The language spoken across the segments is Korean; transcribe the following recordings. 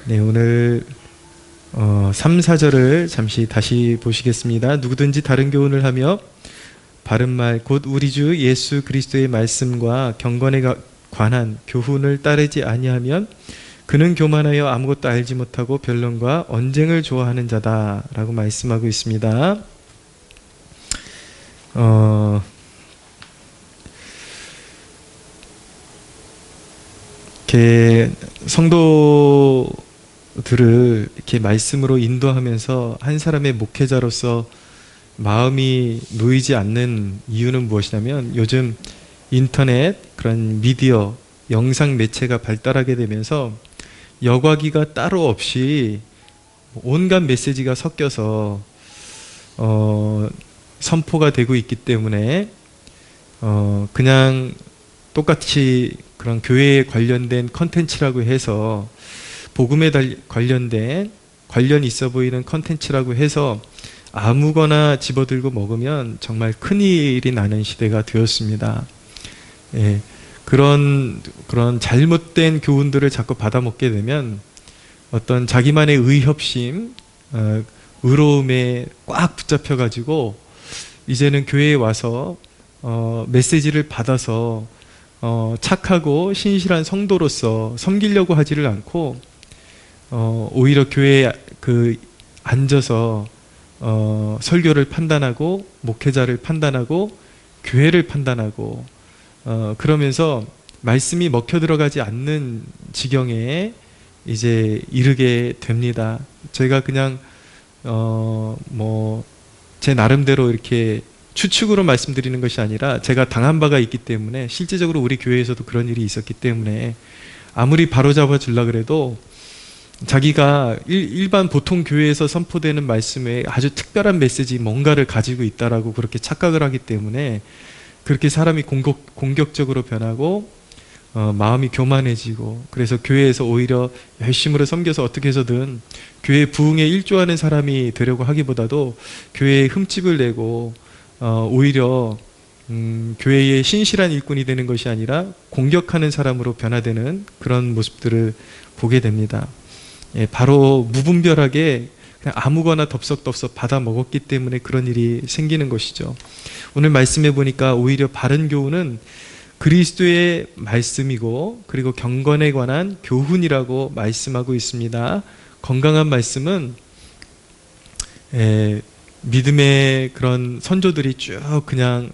네, 오늘 3, 4절을 잠시 다시 보시겠습니다. 누구든지 다른 교훈을 하며 바른 말 곧 우리 주 예수 그리스도의 말씀과 경건에 관한 교훈을 따르지 아니하면 그는 교만하여 아무것도 알지 못하고 변론과 언쟁을 좋아하는 자다라고 말씀하고 있습니다. 이렇게 성도들을 이렇게 말씀으로 인도하면서 한 사람의 목회자로서 마음이 놓이지 않는 이유는 무엇이냐면, 요즘 인터넷 그런 미디어 영상 매체가 발달하게 되면서 여과기가 따로 없이 온갖 메시지가 섞여서 선포가 되고 있기 때문에 그냥 똑같이 그런 교회에 관련된 컨텐츠라고 해서, 복음에 관련된 관련 있어 보이는 컨텐츠라고 해서 아무거나 집어들고 먹으면 정말 큰일이 나는 시대가 되었습니다. 예, 그런 잘못된 교훈들을 자꾸 받아먹게 되면 어떤 자기만의 의협심, 의로움에 꽉 붙잡혀가지고 이제는 교회에 와서 메시지를 받아서 착하고 신실한 성도로서 섬기려고 하지를 않고 오히려 교회에 앉아서 설교를 판단하고 목회자를 판단하고 교회를 판단하고 그러면서 말씀이 먹혀 들어가지 않는 지경에 이제 이르게 됩니다. 제가 그냥 제 나름대로 이렇게 추측으로 말씀드리는 것이 아니라 제가 당한 바가 있기 때문에, 실제적으로 우리 교회에서도 그런 일이 있었기 때문에 아무리 바로잡아 주려고 해도 자기가 일반 보통 교회에서 선포되는 말씀에 아주 특별한 메시지 뭔가를 가지고 있다라고 그렇게 착각을 하기 때문에 그렇게 사람이 공격적으로 변하고 마음이 교만해지고, 그래서 교회에서 오히려 열심으로 섬겨서 어떻게 해서든 교회 부흥에 일조하는 사람이 되려고 하기보다도 교회에 흠집을 내고 오히려 교회의 신실한 일꾼이 되는 것이 아니라 공격하는 사람으로 변화되는 그런 모습들을 보게 됩니다. 예, 바로 무분별하게 그냥 아무거나 덥석덥석 받아 먹었기 때문에 그런 일이 생기는 것이죠. 오늘 말씀해 보니까 오히려 바른 교훈은 그리스도의 말씀이고, 그리고 경건에 관한 교훈이라고 말씀하고 있습니다. 건강한 말씀은 믿음의 그런 선조들이 쭉 그냥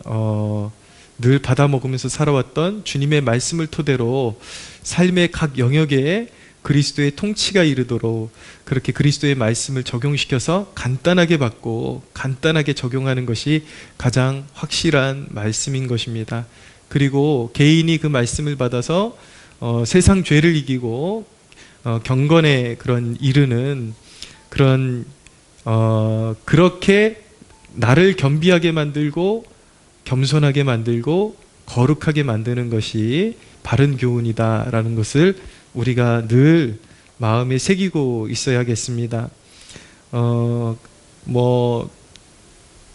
늘 받아 먹으면서 살아왔던 주님의 말씀을 토대로 삶의 각 영역에 그리스도의 통치가 이르도록 그렇게 그리스도의 말씀을 적용시켜서 간단하게 받고 간단하게 적용하는 것이 가장 확실한 말씀인 것입니다. 그리고 개인이 그 말씀을 받아서 세상 죄를 이기고 경건에 그런 이르는 그런 그렇게 나를 겸비하게 만들고 겸손하게 만들고 거룩하게 만드는 것이 바른 교훈이다라는 것을 우리가 늘 마음에 새기고 있어야겠습니다.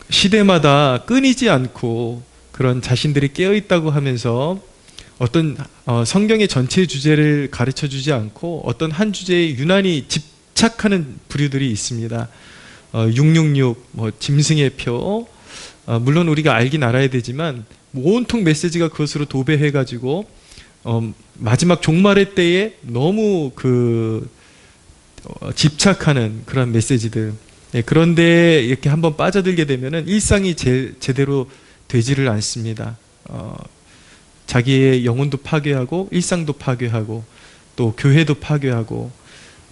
시대마다 끊이지 않고 그런 자신들이 깨어있다고 하면서 어떤 성경의 전체 주제를 가르쳐주지 않고 어떤 한 주제에 유난히 집착하는 부류들이 있습니다. 666, 짐승의 표, 물론 우리가 알긴 알아야 되지만 온통 메시지가 그것으로 도배해가지고 마지막 종말의 때에 너무 집착하는 그런 메시지들. 예, 그런데 이렇게 한번 빠져들게 되면은 일상이 제대로 되지를 않습니다. 자기의 영혼도 파괴하고 일상도 파괴하고 또 교회도 파괴하고,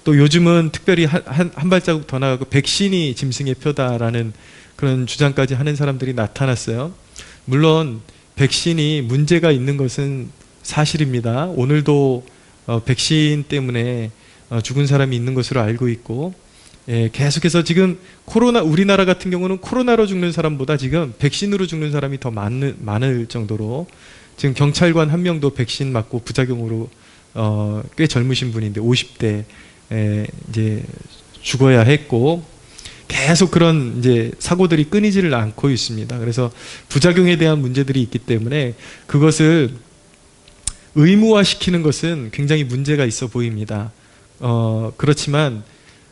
또 요즘은 특별히 한 발자국 더 나가고 백신이 짐승의 표다라는 그런 주장까지 하는 사람들이 나타났어요. 물론 백신이 문제가 있는 것은 사실입니다. 오늘도 백신 때문에 죽은 사람이 있는 것으로 알고 있고, 계속해서 지금 우리나라 같은 경우는 코로나로 죽는 사람보다 지금 백신으로 죽는 사람이 더 많을 정도로, 지금 경찰관 한 명도 백신 맞고 부작용으로 꽤 젊으신 분인데 50대 이제 죽어야 했고, 계속 그런 이제 사고들이 끊이지를 않고 있습니다. 그래서 부작용에 대한 문제들이 있기 때문에 그것을 의무화시키는 것은 굉장히 문제가 있어 보입니다. 그렇지만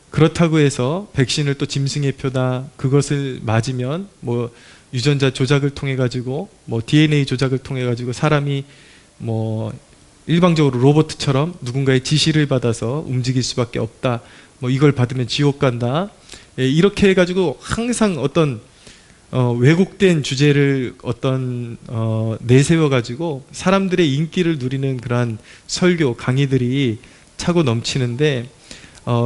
그렇다고 해서 백신을 또 짐승의 표다, 그것을 맞으면 뭐 유전자 조작을 통해 가지고 뭐 DNA 조작을 통해 가지고 사람이 뭐 일방적으로 로봇처럼 누군가의 지시를 받아서 움직일 수밖에 없다, 뭐 이걸 받으면 지옥 간다, 예, 이렇게 해가지고 항상 어떤 왜곡된 주제를 내세워 가지고 사람들의 인기를 누리는 그러한 설교 강의들이 차고 넘치는데,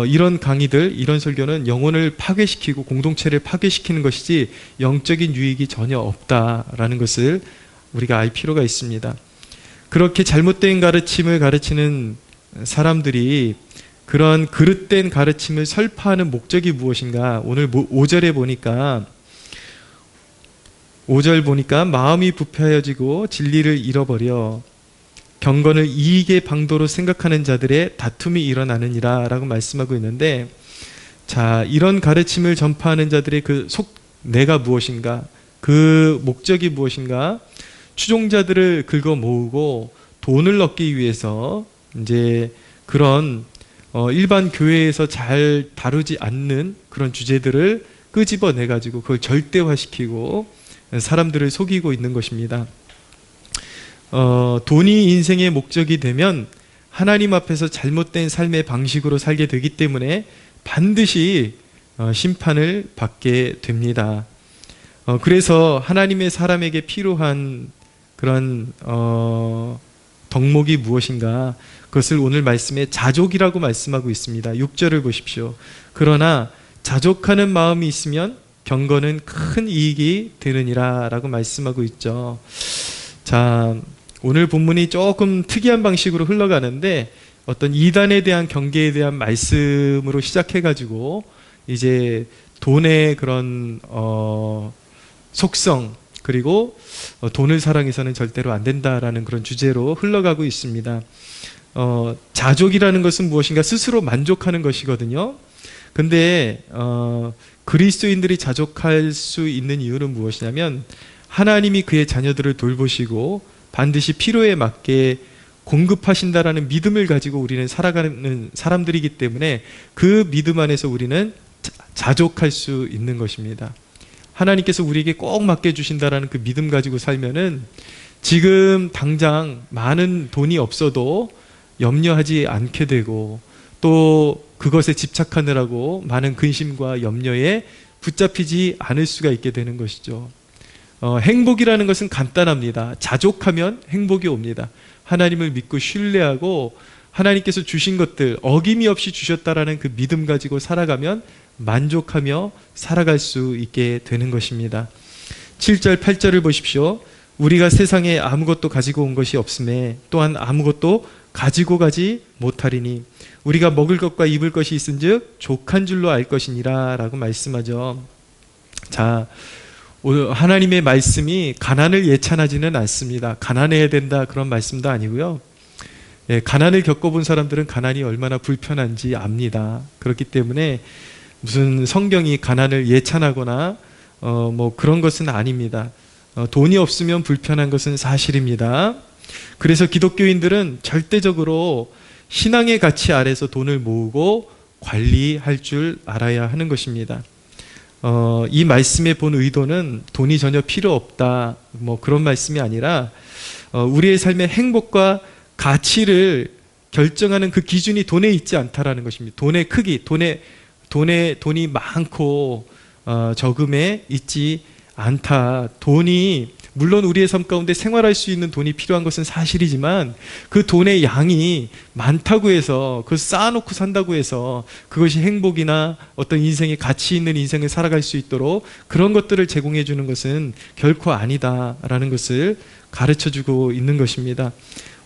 이런 강의들, 이런 설교는 영혼을 파괴시키고 공동체를 파괴시키는 것이지 영적인 유익이 전혀 없다라는 것을 우리가 알 필요가 있습니다. 그렇게 잘못된 가르침을 가르치는 사람들이 그런 그릇된 가르침을 설파하는 목적이 무엇인가? 오늘 5절에 보니까 5절 보니까 마음이 부패하여지고 진리를 잃어버려 경건을 이익의 방도로 생각하는 자들의 다툼이 일어나느니라 라고 말씀하고 있는데, 자, 이런 가르침을 전파하는 자들의 그 내가 무엇인가, 그 목적이 무엇인가? 추종자들을 긁어 모으고 돈을 얻기 위해서 이제 그런 일반 교회에서 잘 다루지 않는 그런 주제들을 끄집어내 가지고 그걸 절대화시키고 사람들을 속이고 있는 것입니다. 돈이 인생의 목적이 되면 하나님 앞에서 잘못된 삶의 방식으로 살게 되기 때문에 반드시 심판을 받게 됩니다. 그래서 하나님의 사람에게 필요한 그런 덕목이 무엇인가? 그것을 오늘 말씀에 자족이라고 말씀하고 있습니다. 6절을 보십시오. 그러나 자족하는 마음이 있으면 경건은 큰 이익이 되느니라 라고 말씀하고 있죠. 자, 오늘 본문이 조금 특이한 방식으로 흘러가는데 어떤 이단에 대한 경계에 대한 말씀으로 시작해가지고 이제 돈의 그런 속성, 그리고 돈을 사랑해서는 절대로 안 된다라는 그런 주제로 흘러가고 있습니다. 자족이라는 것은 무엇인가? 스스로 만족하는 것이거든요. 근데 그리스도인들이 자족할 수 있는 이유는 무엇이냐면 하나님이 그의 자녀들을 돌보시고 반드시 필요에 맞게 공급하신다라는 믿음을 가지고 우리는 살아가는 사람들이기 때문에 그 믿음 안에서 우리는 자족할 수 있는 것입니다. 하나님께서 우리에게 꼭 맡겨주신다라는 그 믿음 가지고 살면은 지금 당장 많은 돈이 없어도 염려하지 않게 되고 또 그것에 집착하느라고 많은 근심과 염려에 붙잡히지 않을 수가 있게 되는 것이죠. 행복이라는 것은 간단합니다. 자족하면 행복이 옵니다. 하나님을 믿고 신뢰하고 하나님께서 주신 것들 어김이 없이 주셨다라는 그 믿음 가지고 살아가면 만족하며 살아갈 수 있게 되는 것입니다. 7절 8절을 보십시오. 우리가 세상에 아무것도 가지고 온 것이 없음에 또한 아무것도 가지고 가지 못하리니 우리가 먹을 것과 입을 것이 있은즉 족한 줄로 알 것이니라 라고 말씀하죠. 자, 하나님의 말씀이 가난을 예찬하지는 않습니다. 가난해야 된다 그런 말씀도 아니고요. 예, 가난을 겪어본 사람들은 가난이 얼마나 불편한지 압니다. 그렇기 때문에 무슨 성경이 가난을 예찬하거나 뭐 그런 것은 아닙니다. 돈이 없으면 불편한 것은 사실입니다. 그래서 기독교인들은 절대적으로 신앙의 가치 아래서 돈을 모으고 관리할 줄 알아야 하는 것입니다. 이 말씀의 본 의도는 돈이 전혀 필요 없다 뭐 그런 말씀이 아니라 우리의 삶의 행복과 가치를 결정하는 그 기준이 돈에 있지 않다라는 것입니다. 돈의 크기, 돈이 많고 적음에 있지 않다. 돈이 물론 우리의 삶 가운데 생활할 수 있는 돈이 필요한 것은 사실이지만 그 돈의 양이 많다고 해서 그걸 쌓아놓고 산다고 해서 그것이 행복이나 어떤 인생의 가치 있는 인생을 살아갈 수 있도록 그런 것들을 제공해 주는 것은 결코 아니다라는 것을 가르쳐주고 있는 것입니다.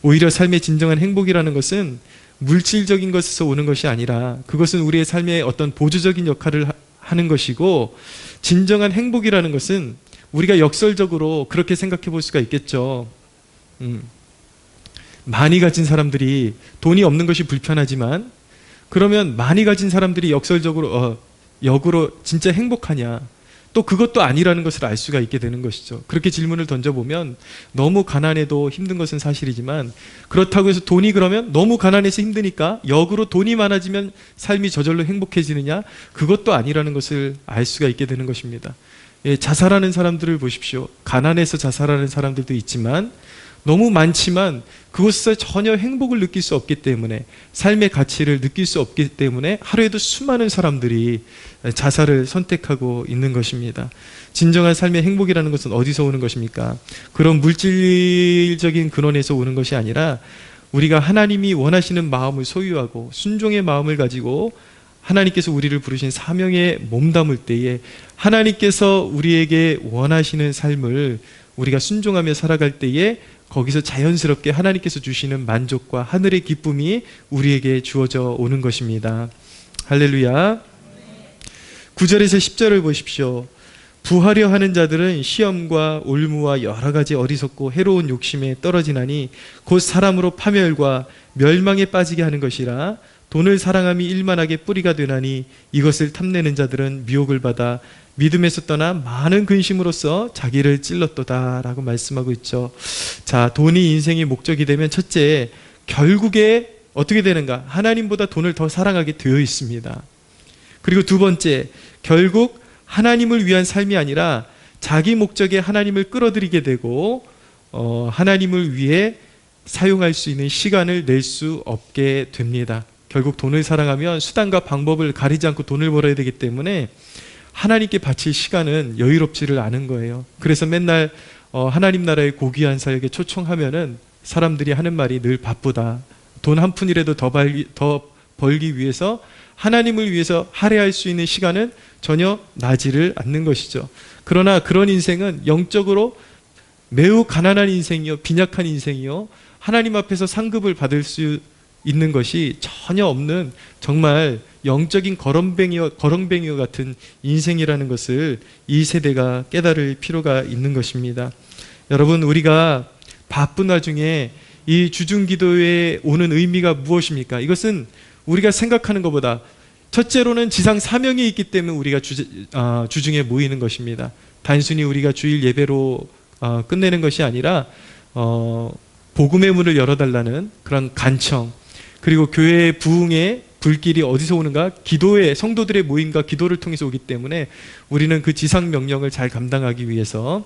오히려 삶의 진정한 행복이라는 것은 물질적인 것에서 오는 것이 아니라 그것은 우리의 삶의 어떤 보조적인 역할을 하는 것이고, 진정한 행복이라는 것은 우리가 역설적으로 그렇게 생각해 볼 수가 있겠죠. 많이 가진 사람들이 돈이 없는 것이 불편하지만 그러면 많이 가진 사람들이 역설적으로 역으로 진짜 행복하냐? 또 그것도 아니라는 것을 알 수가 있게 되는 것이죠. 그렇게 질문을 던져보면 너무 가난해도 힘든 것은 사실이지만 그렇다고 해서 돈이 그러면 너무 가난해서 힘드니까 역으로 돈이 많아지면 삶이 저절로 행복해지느냐? 그것도 아니라는 것을 알 수가 있게 되는 것입니다. 예, 자살하는 사람들을 보십시오. 가난해서 자살하는 사람들도 있지만 너무 많지만 그것에서 전혀 행복을 느낄 수 없기 때문에 삶의 가치를 느낄 수 없기 때문에 하루에도 수많은 사람들이 자살을 선택하고 있는 것입니다. 진정한 삶의 행복이라는 것은 어디서 오는 것입니까? 그런 물질적인 근원에서 오는 것이 아니라 우리가 하나님이 원하시는 마음을 소유하고 순종의 마음을 가지고 하나님께서 우리를 부르신 사명에 몸담을 때에 하나님께서 우리에게 원하시는 삶을 우리가 순종하며 살아갈 때에 거기서 자연스럽게 하나님께서 주시는 만족과 하늘의 기쁨이 우리에게 주어져 오는 것입니다. 할렐루야. 9절에서 10절을 보십시오. 부하려 하는 자들은 시험과 올무와 여러 가지 어리석고 해로운 욕심에 떨어지나니 곧 사람으로 파멸과 멸망에 빠지게 하는 것이라. 돈을 사랑함이 일만하게 뿌리가 되나니 이것을 탐내는 자들은 미혹을 받아 믿음에서 떠나 많은 근심으로써 자기를 찔렀도다 라고 말씀하고 있죠. 자, 돈이 인생의 목적이 되면 첫째, 결국에 어떻게 되는가? 하나님보다 돈을 더 사랑하게 되어 있습니다. 그리고 두 번째, 결국 하나님을 위한 삶이 아니라 자기 목적에 하나님을 끌어들이게 되고 하나님을 위해 사용할 수 있는 시간을 낼 수 없게 됩니다. 결국 돈을 사랑하면 수단과 방법을 가리지 않고 돈을 벌어야 되기 때문에 하나님께 바칠 시간은 여유롭지를 않은 거예요. 그래서 맨날 하나님 나라의 고귀한 사역에 초청하면은 사람들이 하는 말이 늘 바쁘다. 돈 한 푼이라도 더 벌기 위해서 하나님을 위해서 할애할 수 있는 시간은 전혀 나지를 않는 것이죠. 그러나 그런 인생은 영적으로 매우 가난한 인생이요, 빈약한 인생이요, 하나님 앞에서 상급을 받을 수 있는 것이 전혀 없는 정말 영적인 거렁뱅이와 같은 인생이라는 것을 이 세대가 깨달을 필요가 있는 것입니다. 여러분, 우리가 바쁜 와중에 이 주중기도에 오는 의미가 무엇입니까? 이것은 우리가 생각하는 것보다 첫째로는 지상 사명이 있기 때문에 우리가 주중에 모이는 것입니다. 단순히 우리가 주일 예배로 끝내는 것이 아니라 복음의 문을 열어달라는 그런 간청, 그리고 교회의 부흥의 불길이 어디서 오는가? 기도의, 성도들의 모임과 기도를 통해서 오기 때문에 우리는 그 지상 명령을 잘 감당하기 위해서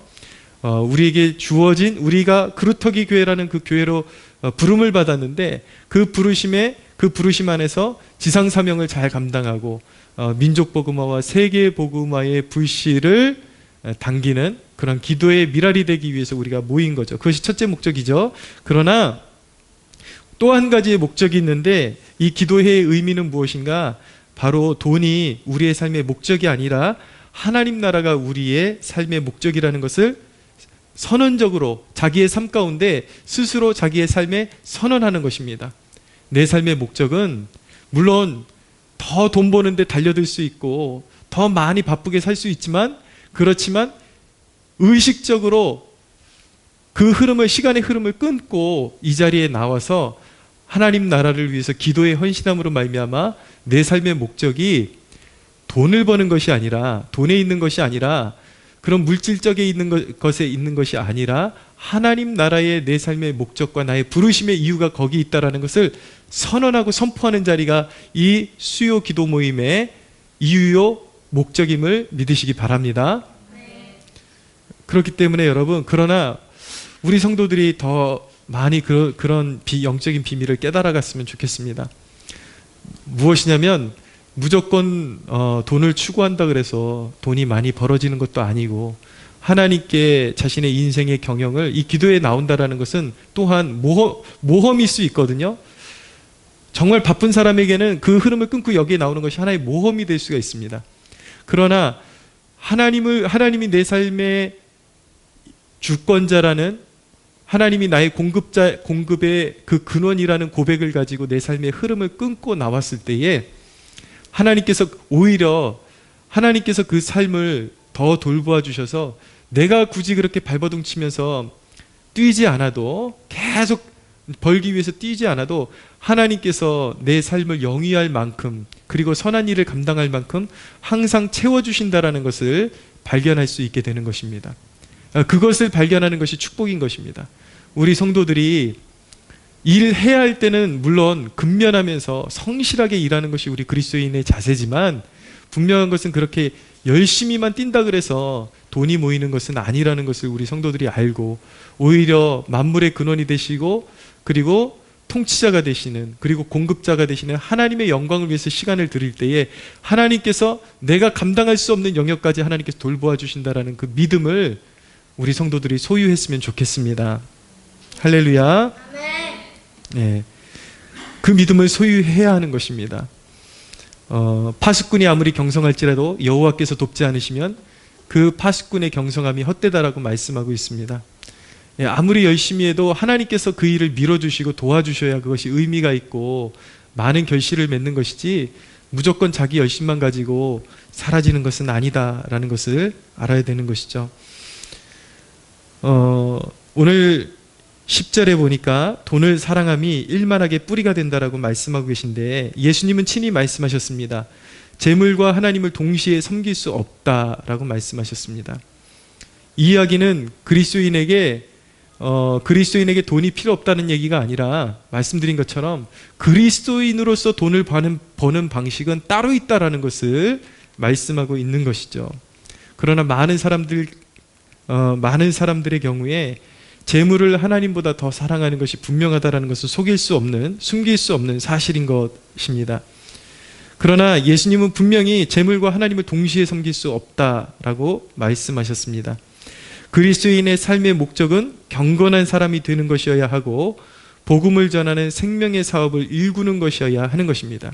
우리에게 주어진, 우리가 그루터기 교회라는 그 교회로 부름을 받았는데 그 부르심 안에서 지상 사명을 잘 감당하고 민족 복음화와 세계 복음화의 불씨를 당기는 그런 기도의 미랄이 되기 위해서 우리가 모인 거죠. 그것이 첫째 목적이죠. 그러나 또 한 가지의 목적이 있는데 이 기도회의 의미는 무엇인가? 바로 돈이 우리의 삶의 목적이 아니라 하나님 나라가 우리의 삶의 목적이라는 것을 선언적으로 자기의 삶 가운데 스스로 자기의 삶에 선언하는 것입니다. 내 삶의 목적은 물론 더 돈 버는데 달려들 수 있고 더 많이 바쁘게 살 수 있지만, 그렇지만 의식적으로 그 흐름을, 시간의 흐름을 끊고 이 자리에 나와서 하나님 나라를 위해서 기도의 헌신함으로 말미암아 내 삶의 목적이 돈을 버는 것이 아니라, 돈에 있는 것이 아니라, 그런 물질적에 있는 것에 있는 것이 아니라 하나님 나라의 내 삶의 목적과 나의 부르심의 이유가 거기 있다는 것을 선언하고 선포하는 자리가 이 수요 기도 모임의 이유요 목적임을 믿으시기 바랍니다. 그렇기 때문에 여러분, 그러나 우리 성도들이 더 많이 그런 영적인 비밀을 깨달아갔으면 좋겠습니다. 무엇이냐면 무조건 돈을 추구한다 그래서 돈이 많이 벌어지는 것도 아니고, 하나님께 자신의 인생의 경영을 이 기도에 나온다라는 것은 또한 모험일 수 있거든요. 정말 바쁜 사람에게는 그 흐름을 끊고 여기에 나오는 것이 하나의 모험이 될 수가 있습니다. 그러나 하나님이 내 삶의 주권자라는, 하나님이 나의 공급의 그 근원이라는 고백을 가지고 내 삶의 흐름을 끊고 나왔을 때에 하나님께서 오히려 그 삶을 더 돌보아 주셔서 내가 굳이 그렇게 발버둥 치면서 뛰지 않아도, 계속 벌기 위해서 뛰지 않아도 하나님께서 내 삶을 영위할 만큼 그리고 선한 일을 감당할 만큼 항상 채워주신다라는 것을 발견할 수 있게 되는 것입니다. 그것을 발견하는 것이 축복인 것입니다. 우리 성도들이 일해야 할 때는 물론 근면하면서 성실하게 일하는 것이 우리 그리스도인의 자세지만, 분명한 것은 그렇게 열심히만 뛴다 그래서 돈이 모이는 것은 아니라는 것을 우리 성도들이 알고, 오히려 만물의 근원이 되시고 그리고 통치자가 되시는, 그리고 공급자가 되시는 하나님의 영광을 위해서 시간을 드릴 때에 하나님께서 내가 감당할 수 없는 영역까지 하나님께서 돌보아 주신다라는 그 믿음을 우리 성도들이 소유했으면 좋겠습니다. 할렐루야. 네, 그 믿음을 소유해야 하는 것입니다. 파수꾼이 아무리 경성할지라도 여호와께서 돕지 않으시면 그 파수꾼의 경성함이 헛되다라고 말씀하고 있습니다. 아무리 열심히 해도 하나님께서 그 일을 밀어주시고 도와주셔야 그것이 의미가 있고 많은 결실을 맺는 것이지, 무조건 자기 열심만 가지고 사라지는 것은 아니다라는 것을 알아야 되는 것이죠. 오늘 10절에 보니까 돈을 사랑함이 일만하게 뿌리가 된다라고 말씀하고 계신데, 예수님은 친히 말씀하셨습니다. 재물과 하나님을 동시에 섬길 수 없다라고 말씀하셨습니다. 이 이야기는 그리스도인에게 돈이 필요 없다는 얘기가 아니라, 말씀드린 것처럼 그리스도인으로서 돈을 버는 방식은 따로 있다라는 것을 말씀하고 있는 것이죠. 그러나 많은 사람들의 경우에 재물을 하나님보다 더 사랑하는 것이 분명하다는 것을 숨길 수 없는 사실인 것입니다. 그러나 예수님은 분명히 재물과 하나님을 동시에 섬길 수 없다라고 말씀하셨습니다. 그리스도인의 삶의 목적은 경건한 사람이 되는 것이어야 하고, 복음을 전하는 생명의 사업을 일구는 것이어야 하는 것입니다.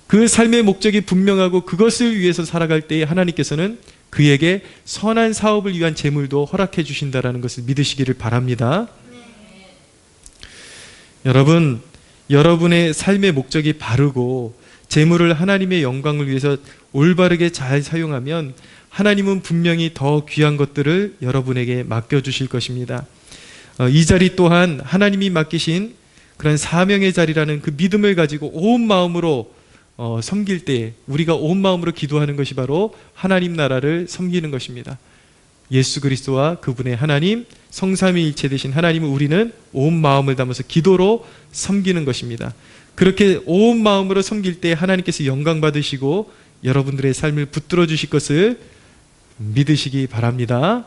그 삶의 목적이 분명하고 그것을 위해서 살아갈 때에 하나님께서는 그에게 선한 사업을 위한 재물도 허락해 주신다라는 것을 믿으시기를 바랍니다. 여러분, 여러분의 삶의 목적이 바르고 재물을 하나님의 영광을 위해서 올바르게 잘 사용하면 하나님은 분명히 더 귀한 것들을 여러분에게 맡겨주실 것입니다. 이 자리 또한 하나님이 맡기신 그런 사명의 자리라는 그 믿음을 가지고 온 마음으로 섬길 때, 우리가 온 마음으로 기도하는 것이 바로 하나님 나라를 섬기는 것입니다. 예수 그리스도와 그분의 하나님, 성삼위일체 되신 하나님을 우리는 온 마음을 담아서 기도로 섬기는 것입니다. 그렇게 온 마음으로 섬길 때 하나님께서 영광 받으시고 여러분들의 삶을 붙들어 주실 것을 믿으시기 바랍니다.